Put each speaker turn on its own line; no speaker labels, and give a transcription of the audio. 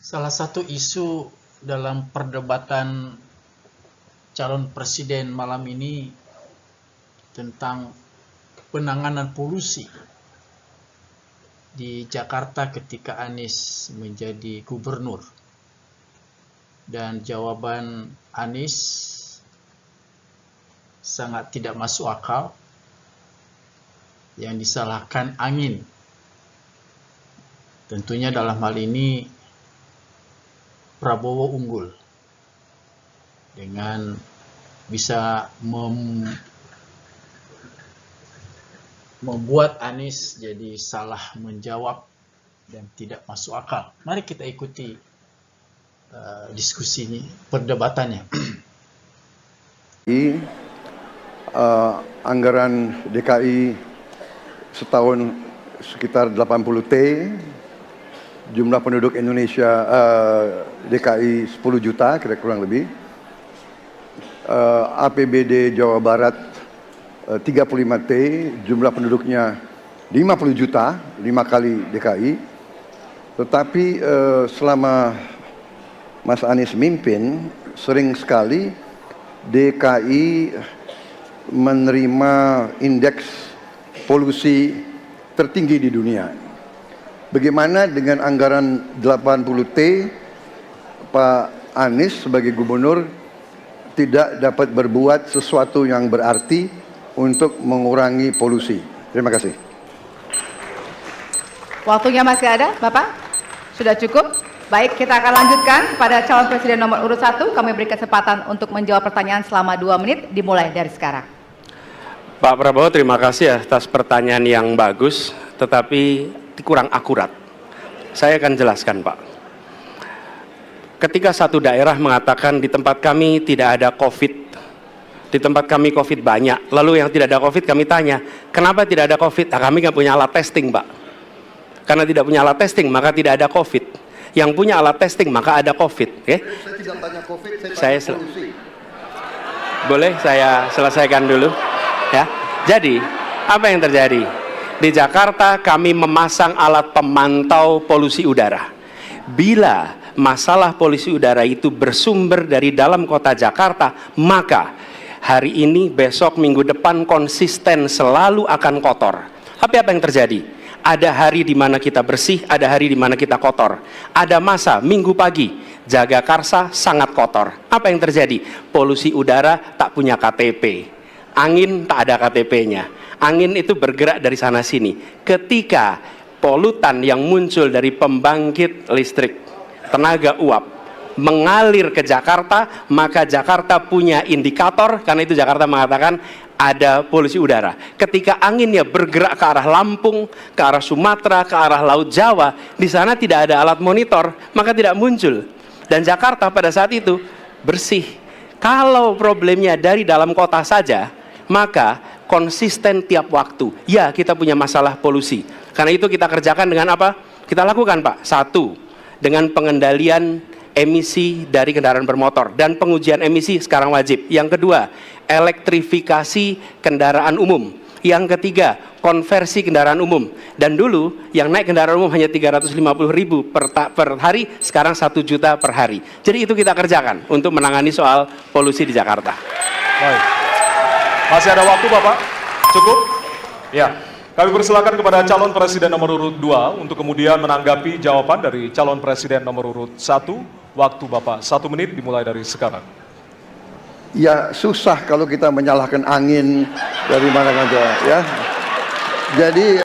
Salah satu isu dalam perdebatan calon presiden malam ini tentang penanganan polusi di Jakarta ketika Anies menjadi gubernur. Dan jawaban Anies sangat tidak masuk akal, yang disalahkan angin. Tentunya dalam hal ini Prabowo unggul dengan bisa membuat Anies jadi salah menjawab dan tidak masuk akal. Mari kita ikuti diskusi ini, perdebatannya.
Anggaran DKI setahun sekitar 80 T, jumlah penduduk Indonesia DKI 10 juta kira kurang lebih, APBD Jawa Barat 35 T, jumlah penduduknya 50 juta, 5 kali DKI. Tetapi selama Mas Anies mimpin, sering sekali DKI menerima indeks polusi tertinggi di dunia. Bagaimana dengan anggaran 80 T, Pak Anies sebagai gubernur tidak dapat berbuat sesuatu yang berarti untuk mengurangi polusi? Terima kasih.
Waktunya masih ada, Bapak? Sudah cukup? Baik, kita akan lanjutkan pada calon presiden nomor urut 1. Kami beri kesempatan untuk menjawab pertanyaan selama 2 menit, dimulai dari sekarang.
Pak Prabowo, terima kasih atas pertanyaan yang bagus, tetapi kurang akurat. Saya akan jelaskan, Pak. Ketika satu daerah mengatakan di tempat kami tidak ada COVID, di tempat kami COVID banyak, lalu yang tidak ada COVID kami tanya, kenapa tidak ada COVID? Nah, kami nggak punya alat testing, Pak. Karena tidak punya alat testing, maka tidak ada COVID. Yang punya alat testing, maka ada COVID. Okay?
Saya tidak tanya COVID, saya tanya polusi.
Boleh saya selesaikan dulu? Ya. Jadi, apa yang terjadi? Di Jakarta kami memasang alat pemantau polusi udara. Bila masalah polusi udara itu bersumber dari dalam kota Jakarta, maka hari ini, besok, minggu depan konsisten selalu akan kotor. Tapi apa yang terjadi? Ada hari di mana kita bersih, ada hari di mana kita kotor. Ada masa minggu pagi, Jagakarsa sangat kotor. Apa yang terjadi? Polusi udara tak punya KTP. Angin tak ada KTP-nya. Angin itu bergerak dari sana sini. Ketika polutan yang muncul dari pembangkit listrik tenaga uap mengalir ke Jakarta, maka Jakarta punya indikator, karena itu Jakarta mengatakan ada polusi udara. Ketika anginnya bergerak ke arah Lampung, ke arah Sumatera, ke arah Laut Jawa, di sana tidak ada alat monitor, maka tidak muncul. Dan Jakarta pada saat itu bersih. Kalau problemnya dari dalam kota saja, maka konsisten tiap waktu. Ya, kita punya masalah polusi. Karena itu kita kerjakan dengan apa? Kita lakukan, Pak. 1, dengan pengendalian emisi dari kendaraan bermotor dan pengujian emisi sekarang wajib. Yang kedua, elektrifikasi kendaraan umum. Yang ketiga, konversi kendaraan umum. Dan dulu yang naik kendaraan umum hanya 350.000 per hari, sekarang 1 juta per hari. Jadi itu kita kerjakan untuk menangani soal polusi di Jakarta.
Baik. Masih ada waktu, Bapak? Cukup? Ya. Kami persilakan kepada calon presiden nomor urut 2 untuk kemudian menanggapi jawaban dari calon presiden nomor urut 1. Waktu Bapak 1 menit dimulai dari sekarang.
Ya, susah kalau kita menyalahkan angin dari mana saja, ya. Jadi